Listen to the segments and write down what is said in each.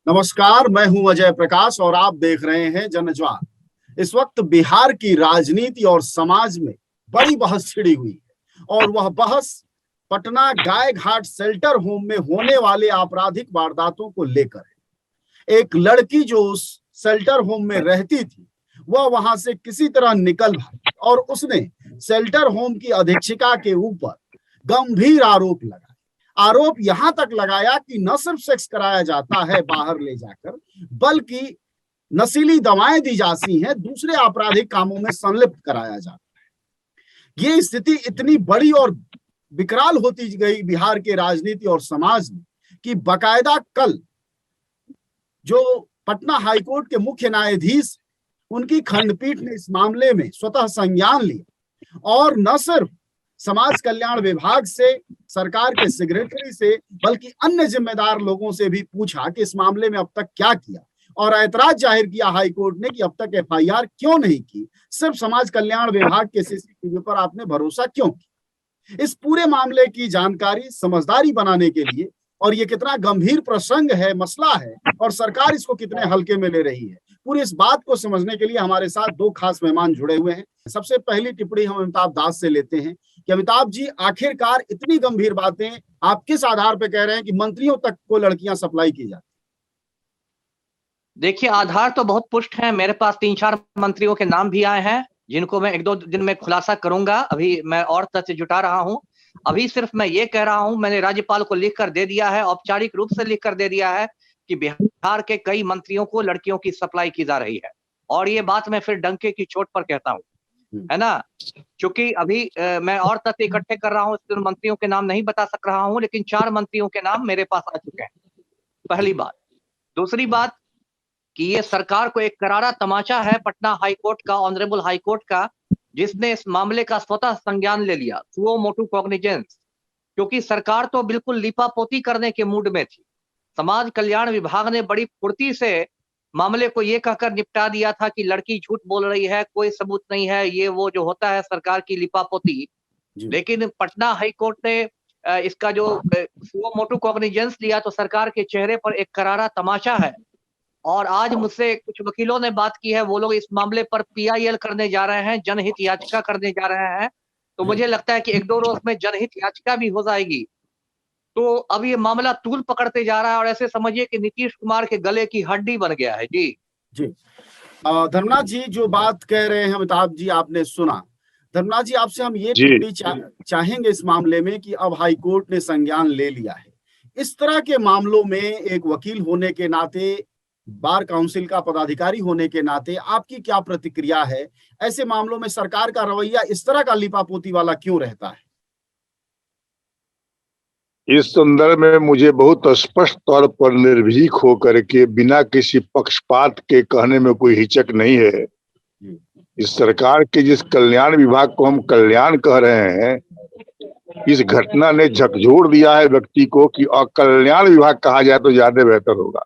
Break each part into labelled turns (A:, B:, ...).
A: नमस्कार, मैं हूं अजय प्रकाश और आप देख रहे हैं जनज्वार। इस वक्त बिहार की राजनीति और समाज में बड़ी बहस छिड़ी हुई है और वह बहस पटना गाय घाट शेल्टर होम में होने वाले आपराधिक वारदातों को लेकर है। एक लड़की जो उस शेल्टर होम में रहती थी, वह वहां से किसी तरह निकल भागी और उसने शेल्टर होम की अधीक्षिका के ऊपर गंभीर आरोप लगाए। आरोप यहां तक लगाया कि न सिर्फ सेक्स कराया जाता है बाहर ले जाकर, बल्कि नशीली दवाएं दी जाती हैं, दूसरे आपराधिक कामों में संलिप्त कराया जाता है। ये स्थिति इतनी बड़ी और विकराल होती गई बिहार के राजनीति और समाज में कि बकायदा कल जो पटना हाईकोर्ट के मुख्य न्यायाधीश, उनकी खंडपीठ ने इस मामले में स्वतः संज्ञान लिया और न सिर्फ समाज कल्याण विभाग से, सरकार के सेक्रेटरी से, बल्कि अन्य जिम्मेदार लोगों से भी पूछा कि इस मामले में अब तक क्या किया और ऐतराज जाहिर किया हाईकोर्ट ने कि अब तक एफआईआर क्यों नहीं की, सिर्फ समाज कल्याण विभाग के सीसीटीवी पर आपने भरोसा क्यों किया। इस पूरे मामले की जानकारी, समझदारी बनाने के लिए और ये कितना गंभीर प्रसंग है, मसला है और सरकार इसको कितने हल्के में ले रही है, पूरी इस बात को समझने के लिए हमारे साथ दो खास मेहमान जुड़े हुए हैं। सबसे पहली टिप्पणी हम अमिताभ दास से लेते हैं कि अमिताभ जी, आखिरकार इतनी गंभीर बातें आप किस आधार पर कह रहे हैं कि मंत्रियों तक को लड़कियां सप्लाई की जाती?
B: देखिए, आधार तो बहुत पुष्ट है। मेरे पास 3-4 मंत्रियों के नाम भी आए हैं, जिनको मैं 1-2 दिन में खुलासा करूंगा। अभी मैं और तथ्य जुटा रहा हूं। अभी सिर्फ मैं ये कह रहा हूं, मैंने राज्यपाल को लिख कर दे दिया है, औपचारिक रूप से लिख कर दे दिया है कि बिहार के कई मंत्रियों को लड़कियों की सप्लाई की जा रही है। और ये बात मैं फिर डंके की चोट पर कहता हूँ, है ना। क्योंकि अभी मैं और तथ्य इकट्ठे कर रहा हूँ, इसलिए मंत्रियों के नाम नहीं बता सक रहा हूँ, लेकिन 4 मंत्रियों के नाम मेरे पास आ चुके हैं, पहली बात। दूसरी बात कि ये सरकार को एक करारा तमाचा है पटना हाईकोर्ट का, ऑनरेबल हाईकोर्ट का, जिसने इस मामले का स्वतः संज्ञान ले लिया, सुओ मोटू कॉग्निजेंस। क्योंकि सरकार तो बिल्कुल लीपापोती करने के मूड में थी। समाज कल्याण विभाग ने बड़ी फुर्ती से मामले को ये कहकर निपटा दिया था कि लड़की झूठ बोल रही है, कोई सबूत नहीं है, ये वो जो होता है सरकार की लीपापोती। लेकिन पटना हाईकोर्ट ने इसका जो सुओ मोटू कॉग्निजेंस लिया तो सरकार के चेहरे पर एक करारा तमाचा है। और आज मुझसे कुछ वकीलों ने बात की है, वो लोग इस मामले पर पीआईएल करने जा रहे हैं, जनहित याचिका करने जा रहे हैं। तो मुझे लगता है कि 1-2 रोज में जनहित याचिका भी हो जाएगी। तो अब ये मामला तूल पकड़ते जा रहा है और ऐसे समझिए कि नीतीश कुमार के गले की हड्डी बन गया है। जी
A: जी, धर्मनाथ जी जो बात कह रहे हैं अमिताभ जी, आपने सुना। धर्मनाथ जी, आपसे हम ये टिप्पणी चाहेंगे इस मामले में कि अब हाईकोर्ट ने संज्ञान ले लिया है। इस तरह के मामलों में एक वकील होने के नाते, बार काउंसिल का पदाधिकारी होने के नाते आपकी क्या प्रतिक्रिया है? ऐसे मामलों में सरकार का रवैया इस तरह का लीपापोती वाला क्यों रहता है?
C: इस संदर्भ में मुझे बहुत स्पष्ट तौर पर निर्भीक होकर के बिना किसी पक्षपात के कहने में कोई हिचक नहीं है। इस सरकार के जिस कल्याण विभाग को हम कल्याण कह रहे हैं, इस घटना ने झकझोर दिया है व्यक्ति को कि अकल्याण विभाग कहा जाए तो ज्यादा बेहतर होगा।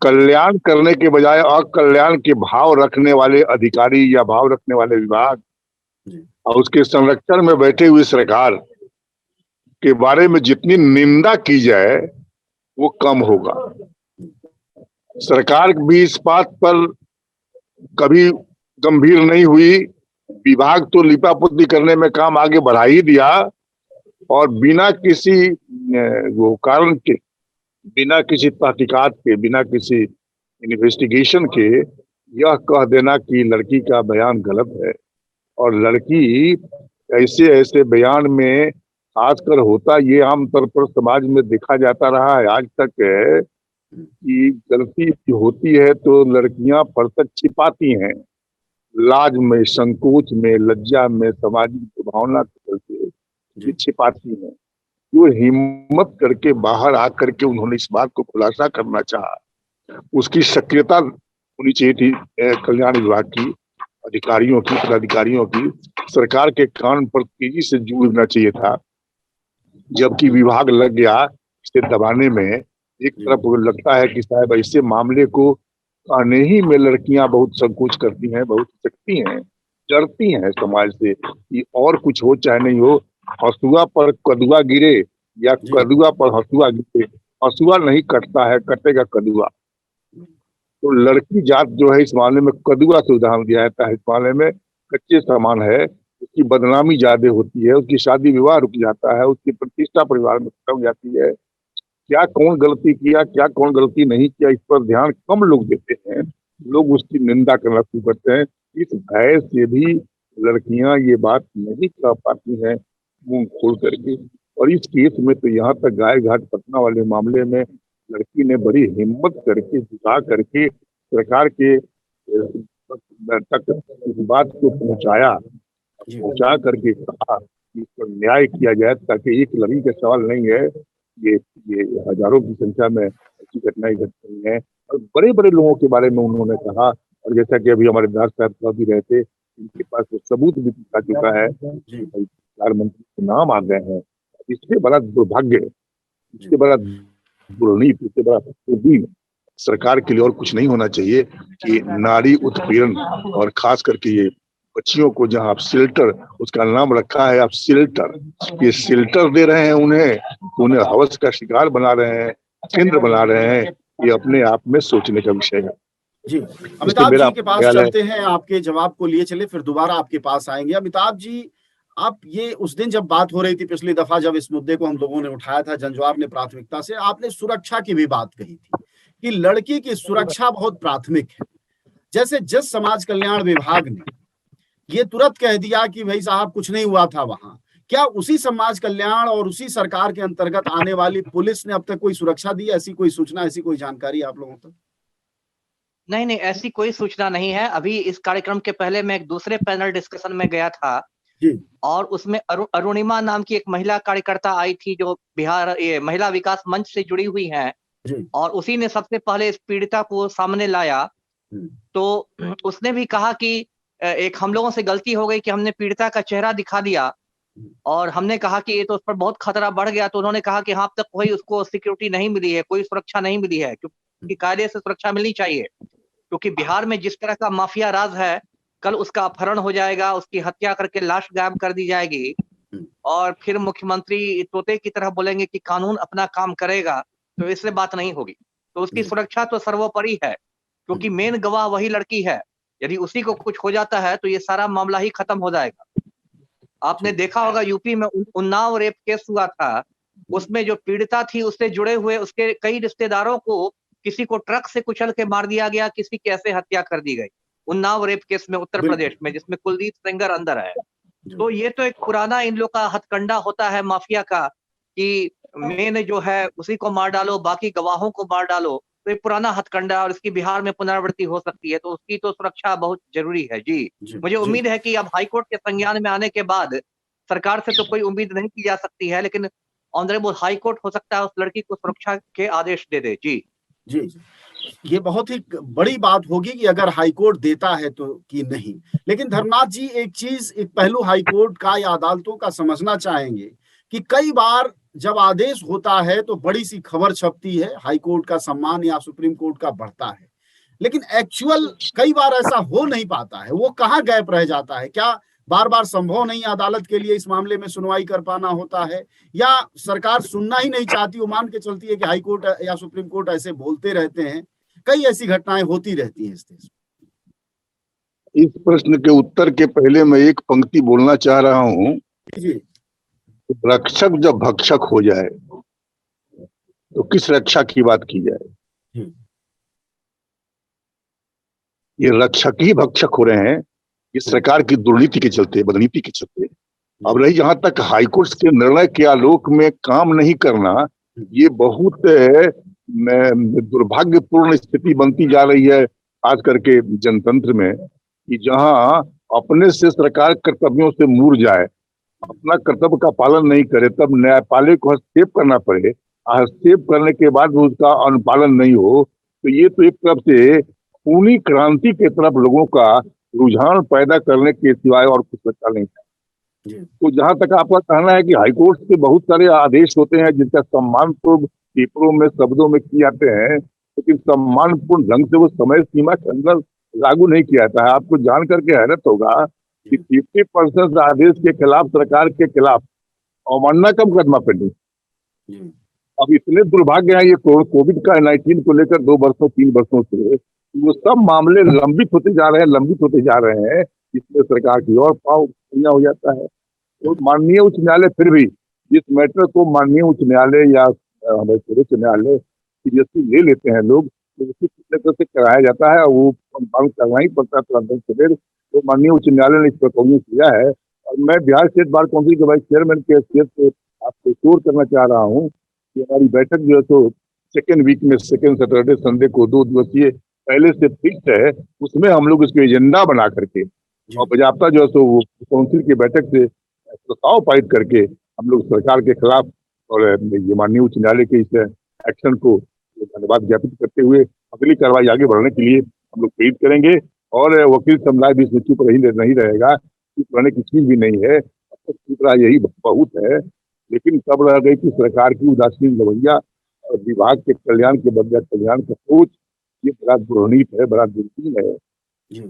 C: कल्याण करने के बजाय अकल्याण के भाव रखने वाले अधिकारी या भाव रखने वाले विभाग और उसके संरक्षण में बैठे हुए सरकार के बारे में जितनी निंदा की जाए वो कम होगा। सरकार भी इस बात पर कभी गंभीर नहीं हुई। विभाग तो लिपापोती करने में काम आगे बढ़ा ही दिया और बिना किसी वो कारण के, बिना किसी तहकीकात के, बिना किसी इन्वेस्टिगेशन के यह कह देना कि लड़की का बयान गलत है। और लड़की ऐसे ऐसे बयान में खासकर होता ये आमतौर पर समाज में देखा जाता रहा है आज तक है कि गलती होती है तो लड़कियां फर्सत छिपाती हैं, लाज में, संकोच में, लज्जा में, सामाजिक भावना के चलते छिपाती हैं। जो हिम्मत करके बाहर आकर के उन्होंने इस बात को खुलासा करना चाहा, उसकी सक्रियता होनी चाहिए थी कल्याण विभाग की अधिकारियों की, पदाधिकारियों की। सरकार के कान पर तेजी से जुड़ना चाहिए था। जबकि विभाग लग गया इसे दबाने में। एक तरफ लगता है कि शायद ऐसे मामले को कहने ही में लड़कियां बहुत संकोच करती हैं, बहुत सकती हैं, डरती हैं समाज से कि और कुछ हो चाहे नहीं हो, हसुआ पर कदुआ गिरे या कदुआ पर हसुआ गिरे, हसुआ नहीं कटता है, कटेगा कदुआ। तो लड़की जात जो है इस मामले में कदुआ से उदाहरण दिया जाता है। इस मामले में कच्चे सामान है, उसकी बदनामी ज्यादा होती है, उसकी शादी विवाह रुक जाता है, उसकी प्रतिष्ठा परिवार में खत्म हो जाती है। क्या कौन गलती किया, क्या कौन गलती नहीं किया, इस पर ध्यान कम लोग देते हैं। लोग उसकी निंदा करना शुरू करते हैं। इस भय से भी लड़कियां ये बात नहीं कह पाती हैं मुंह खोल करके। और इस केस में तो यहाँ तक गाय घाट पटना वाले मामले में लड़की ने बड़ी हिम्मत करके जुटा करके सरकार के तक इस बात को पहुंचा करके कहा कि इस पर न्याय किया जाए, ताकि एक लड़की का सवाल नहीं है, ये ये हजारों की संख्या में ऐसी घटनाएं घट रही हैं। और बड़े बड़े लोगों के बारे में उन्होंने कहा, और जैसा कि अभी हमारे दास साहब भी रहे थे, इनके पास वो सबूत भी आ चुका है, प्रधानमंत्री के नाम आ गए हैं। इससे बड़ा दुर्भाग्य, इससे बड़ा दुर्नीति, इससे बड़ा दिन सरकार के लिए और कुछ नहीं होना चाहिए कि नारी उत्पीड़न, और खास करके ये बच्चियों को जहां आप शेल्टर, उसका नाम रखा है आप शेल्टर, ये शेल्टर दे रहे हैं उन्हें हवस का शिकार बना रहे हैं, केंद्र बना रहे हैं। ये अपने आप में सोचने का विषय है।
A: जी, अमिताभ जी के पास चलते हैं, आपके जवाब को लिए चले, फिर दोबारा आपके पास आएंगे। अमिताभ जी, आप ये उस दिन जब बात हो रही थी, पिछली दफा जब इस मुद्दे को हम लोगों ने उठाया था जंजवार ने प्राथमिकता से, आपने सुरक्षा की भी बात कही थी कि लड़की की सुरक्षा बहुत प्राथमिक है। जैसे जिस समाज कल्याण विभाग ने ये तुरंत कह दिया कि भाई साहब कुछ नहीं हुआ था वहां, क्या उसी समाज कल्याण और उसी सरकार के अंतर्गत आने वाली पुलिस ने अब तक कोई सुरक्षा दी? ऐसी कोई सूचना, ऐसी कोई जानकारी आप लोगों तक?
B: नहीं, ऐसी कोई सूचना नहीं है। अभी इस कार्यक्रम के पहले मैं एक दूसरे पैनल डिस्कशन में गया था
A: जी।
B: और उसमें अरुणिमा नाम की एक महिला कार्यकर्ता आई थी, जो बिहार महिला विकास मंच से जुड़ी हुई है, और उसी ने सबसे पहले इस पीड़िता को सामने लाया। तो उसने भी कहा कि एक हम लोगों से गलती हो गई कि हमने पीड़िता का चेहरा दिखा दिया, और हमने कहा कि ये तो उस पर बहुत खतरा बढ़ गया। तो उन्होंने कहा कि हाँ, अब तक कोई उसको सिक्योरिटी नहीं मिली है, कोई सुरक्षा नहीं मिली है, क्योंकि कायदे से सुरक्षा मिलनी चाहिए। क्योंकि बिहार में जिस तरह का माफिया राज है, कल उसका अपहरण हो जाएगा, उसकी हत्या करके लाश गायब कर दी जाएगी, और फिर मुख्यमंत्री तोते की तरह बोलेंगे कि कानून अपना काम करेगा, तो इससे बात नहीं होगी। तो उसकी सुरक्षा तो सर्वोपरि है, क्योंकि मेन गवाह वही लड़की है। यदि उसी को कुछ हो जाता है तो ये सारा मामला ही खत्म हो जाएगा। आपने देखा होगा यूपी में उन्नाव रेप केस हुआ था, उसमें जो पीड़िता थी उससे जुड़े हुए उसके कई रिश्तेदारों को किसी को ट्रक से कुचल के मार दिया गया, किसी की ऐसे हत्या कर दी गई उन्नाव रेप केस में, उत्तर प्रदेश में, जिसमें कुलदीप सेंगर अंदर है। तो ये तो एक पुराना इन लोग का हथकंडा होता है माफिया का, कि मेन जो है उसी को मार डालो, बाकी गवाहों को मार डालो। तो ये पुराना हथकंडा, और इसकी बिहार में पुनरावृत्ति हो सकती है, तो उसकी तो सुरक्षा बहुत जरूरी है। जी, मुझे उम्मीद है कि अब हाईकोर्ट के संज्ञान में आने के बाद सरकार से तो कोई उम्मीद नहीं की जा सकती है, लेकिन ऑनरेबल हाईकोर्ट हो सकता है उस लड़की को सुरक्षा के आदेश दे दे। जी
A: जी, ये बहुत ही बड़ी बात होगी कि अगर हाईकोर्ट देता है तो कि नहीं। लेकिन धर्मनाथ जी, एक चीज, एक पहलू हाईकोर्ट का या अदालतों का समझना चाहेंगे कि कई बार जब आदेश होता है तो बड़ी सी खबर छपती है, हाईकोर्ट का सम्मान या सुप्रीम कोर्ट का बढ़ता है, लेकिन एक्चुअल कई बार ऐसा हो नहीं पाता है। वो कहाँ गैप रह जाता है? क्या बार बार संभव नहीं अदालत के लिए इस मामले में सुनवाई कर पाना होता है, या सरकार सुनना ही नहीं चाहती, वो मान के चलती है कि हाई कोर्ट या सुप्रीम कोर्ट ऐसे बोलते रहते हैं? कई ऐसी घटनाएं होती रहती हैं इस देश में।
C: इस प्रश्न के उत्तर के पहले मैं एक पंक्ति बोलना चाह रहा हूं।
A: जी।
C: रक्षक जब भक्षक हो जाए तो किस रक्षा की बात की जाए? ये रक्षक ही भक्षक हो रहे हैं इस सरकार की दुर्नीति के चलते, बदनीति के चलते। अब रही जहां तक हाईकोर्ट के निर्णय के आलोक में काम नहीं करना, ये बहुत दुर्भाग्यपूर्ण स्थिति बनती जा रही है, खास करके जनतंत्र में, कि जहां अपने से सरकार कर्तव्यों से मुड़ जाए, अपना कर्तव्य का पालन नहीं करे, तब न्यायपालिका को हस्तक्षेप करना पड़े। हस्तक्षेप करने के बाद भी उसका अनुपालन नहीं हो, तो ये तो एक तरफ से पूरी क्रांति के तरफ लोगों का रुझान पैदा करने के सिवाय और कुछ बचा नहीं है। तो जहां तक आपका कहना है कि हाईकोर्ट के बहुत सारे आदेश होते हैं जिनका सम्मान तो पेपरों में, शब्दों में किए जाते हैं, लेकिन सम्मानपूर्ण ढंग से वो समय सीमा के अंदर लागू नहीं किया जाता है। आपको जान करके हैरत होगा कि 50% आदेश के खिलाफ, सरकार के खिलाफ अवमानना का मुकदमा पेंडिंग, अब इतने दुर्भाग्य है ये कोविड का 19 को लेकर 2 वर्षों 3 वर्षों से वो सब मामले लंबित होते जा रहे हैं। इसमें सरकार की और पाव हो जाता है। तो माननीय उच्च न्यायालय फिर भी इस मैटर को माननीय उच्च न्यायालय या हमारे सर्वोच्च न्यायालय सीरियसली ले लेते हैं लोग, तो उसी तरीके से कराया जाता है। वो मांग करना ही पड़ता है तुरंत से। तो माननीय उच्च न्यायालय ने इस पर कबूल किया है और मैं बिहार स्टेट बार काउंसिल के वाइस चेयरमैन के हैसियत से आपको श्योर करना चाह रहा हूँ कि हमारी बैठक जो है तो सेकेंड वीक में सेकेंड सैटरडे संडे को 2 दिवसीय पहले से फिक्स है। उसमें हम लोग इसको एजेंडा बना करके और बजाबता जो है तो काउंसिल की बैठक से प्रस्ताव पारित करके हम लोग सरकार के खिलाफ और ये माननीय उच्च न्यायालय के इस एक्शन को धन्यवाद ज्ञापित करते हुए अगली कार्रवाई आगे बढ़ने के लिए हम लोग प्रेरित करेंगे। और वकील समुदाय भी इसमें चुप नहीं रहेगा। चुप रहने की चीज भी नहीं है, चुप रहा यही बहुत है। लेकिन तब रह गई कि सरकार की उदासीन रवैया और विभाग के कल्याण के बदले कल्याण का सोच, ये बड़ा दुर्नीत है, बड़ा दुर्नीत है।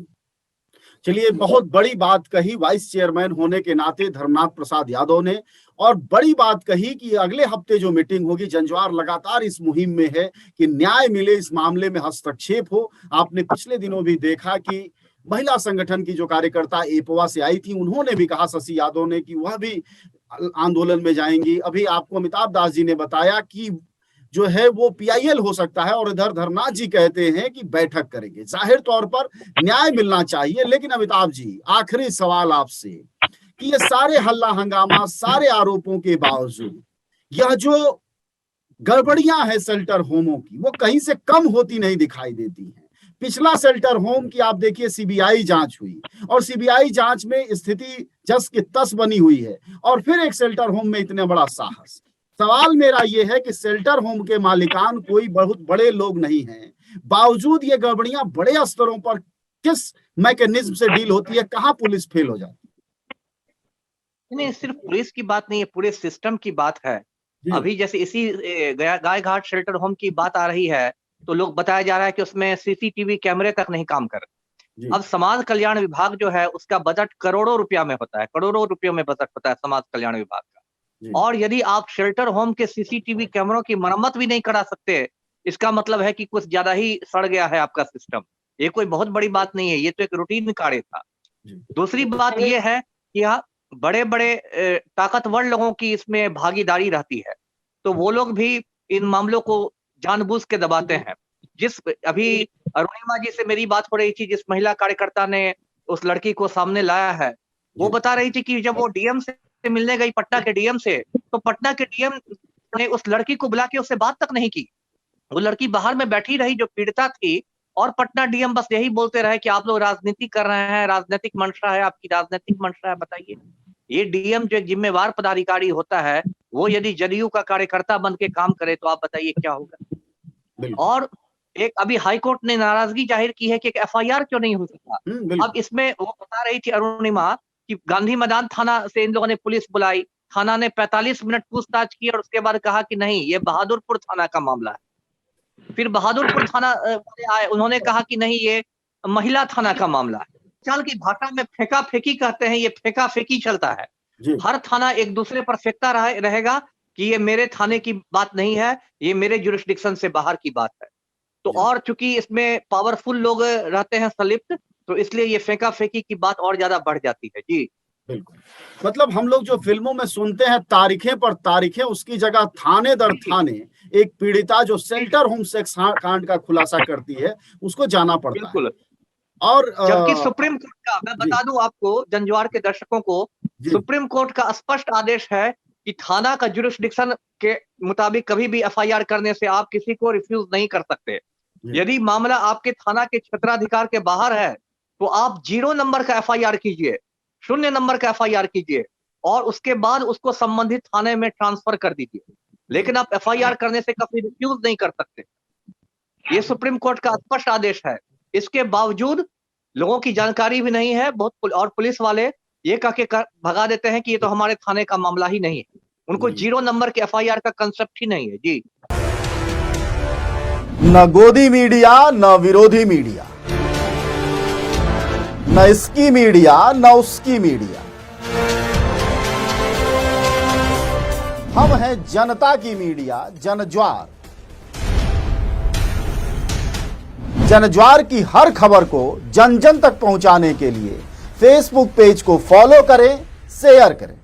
A: चलिए, बहुत बड़ी बात कही वाइस चेयरमैन होने के नाते धर्मनाथ प्रसाद यादव ने, और बड़ी बात कही कि अगले हफ्ते जो मीटिंग होगी, जंजवार लगातार इस मुहिम में है कि न्याय मिले, इस मामले में हस्तक्षेप हो। आपने पिछले दिनों भी देखा कि महिला संगठन की जो कार्यकर्ता एपवा से आई थी, उन्होंने भी कहा, शशि यादव ने, कि वह भी आंदोलन में जाएंगी। अभी आपको अमिताभ दास जी ने बताया कि जो है वो पीआईएल हो सकता है, और इधर धर्मनाथ जी कहते हैं कि बैठक करेंगे। जाहिर तौर पर न्याय मिलना चाहिए। लेकिन अमिताभ जी, आखिरी सवाल आपसे कि ये सारे हल्ला हंगामा, सारे आरोपों के बावजूद यह जो गड़बड़ियां हैं शेल्टर होमों की, वो कहीं से कम होती नहीं दिखाई देती हैं। पिछला शेल्टर होम की आप देखिए, सीबीआई जांच हुई और सीबीआई जांच में स्थिति जस की तस बनी हुई है, और फिर एक शेल्टर होम में इतने बड़ा साहस। सवाल मेरा यह है कि शेल्टर होम के मालिकान कोई बहुत बड़े लोग नहीं हैं, बावजूद ये गड़बड़ियां बड़े स्तरों पर किस मैकेनिज्म से डील होती है? कहां पुलिस फेल हो जाती है?
B: नहीं, सिर्फ पुलिस की बात नहीं है, पूरे सिस्टम की बात है। अभी जैसे इसी गाय घाट शेल्टर होम की बात आ रही है, तो लोग बताया जा रहा है कि उसमें सीसीटीवी कैमरे तक नहीं काम कर रहे। अब समाज कल्याण विभाग जो है, उसका बजट करोड़ों रुपया में होता है, करोड़ों रुपयों में बजट होता है समाज कल्याण विभाग का। और यदि आप शेल्टर होम के सीसीटीवी कैमरों की मरम्मत भी नहीं करा सकते, इसका मतलब है कि कुछ ज्यादा ही सड़ गया है आपका सिस्टम। ये कोई बहुत बड़ी बात नहीं है, ये तो एक रूटीन कार्य था। दूसरी बात ये है कि यहाँ बड़े बड़े ताकतवर लोगों की इसमें भागीदारी रहती है, तो वो लोग भी इन मामलों को जानबूझ के दबाते हैं। जिस अभी अरुणिमा जी से मेरी बात हो रही थी, जिस महिला कार्यकर्ता ने उस लड़की को सामने लाया है, वो बता रही थी कि जब वो डीएम से मिलने गई, पटना के डीएम से, तो पटना के डीएम ने उस लड़की को बुला के उससे बात तक नहीं की। वो लड़की बाहर में बैठी रही जो पीड़िता थी, और पटना डीएम बस यही बोलते रहे कि आप लोग राजनीति कर रहे हैं, राजनीतिक मंशा है, आपकी राजनीतिक मंशा है। बताइए, ये डीएम जो एक जिम्मेवार पदाधिकारी होता है, वो यदि जदयू का कार्यकर्ता बन के काम करे, तो आप बताइए क्या होगा। और एक अभी हाईकोर्ट ने नाराजगी जाहिर की है कि एक एफआईआर क्यों नहीं हो सकता। अब इसमें वो बता रही थी अरुणिमा कि गांधी मैदान थाना से इन लोगों ने पुलिस बुलाई, थाना ने 45 मिनट पूछताछ की और उसके बाद कहा कि नहीं, ये बहादुरपुर थाना का मामला है। फिर बहादुरपुर थाना वाले आए, उन्होंने कहा कि नहीं, ये महिला थाना का मामला है। चाल की भाषा में फेंका फेंकी कहते हैं, ये फेंका फेंकी चलता है। हर थाना एक दूसरे पर फेंकता रहेगा कि ये मेरे थाने की बात नहीं है, ये मेरे जुरिस्डिक्शन से बाहर की बात है। तो और चूंकि इसमें पावरफुल लोग रहते हैं संलिप्त, तो इसलिए ये फेंका फेंकी की बात और ज्यादा बढ़ जाती है। जी
A: बिल्कुल, मतलब हम लोग जो फिल्मों में सुनते हैं तारीखें पर तारीखें, उसकी जगह थाने दर थाने एक पीड़िता जो शेल्टर होम सेक्स कांड का खुलासा करती है, उसको जाना पड़ता है। और
B: जबकि सुप्रीम कोर्ट का, मैं बता दूं आपको, जंजवार के दर्शकों को, सुप्रीम कोर्ट का स्पष्ट आदेश है कि थाना का जुरिस्डिक्शन के मुताबिक कभी भी एफआईआर करने से आप किसी को रिफ्यूज नहीं कर सकते। यदि मामला आपके थाना के क्षेत्राधिकार के बाहर है, तो आप 0 नंबर का एफआईआर कीजिए, 0 नंबर का एफआईआर कीजिए, और उसके बाद उसको संबंधित थाने में ट्रांसफर कर दीजिए। लेकिन आप एफआईआर करने से कभी रिफ्यूज नहीं कर सकते। ये सुप्रीम कोर्ट का स्पष्ट आदेश है। इसके बावजूद लोगों की जानकारी भी नहीं है बहुत, और पुलिस वाले ये कह के भगा देते हैं कि ये तो हमारे थाने का मामला ही नहीं है। उनको 0 नंबर के एफआईआर का कंसेप्ट ही नहीं है। जी,
A: न गोदी मीडिया, न विरोधी मीडिया, न इसकी मीडिया, न उसकी मीडिया, हम हैं जनता की मीडिया जनज्वार। जनज्वार की हर खबर को जन जन तक पहुंचाने के लिए फेसबुक पेज को फॉलो करें, शेयर करें।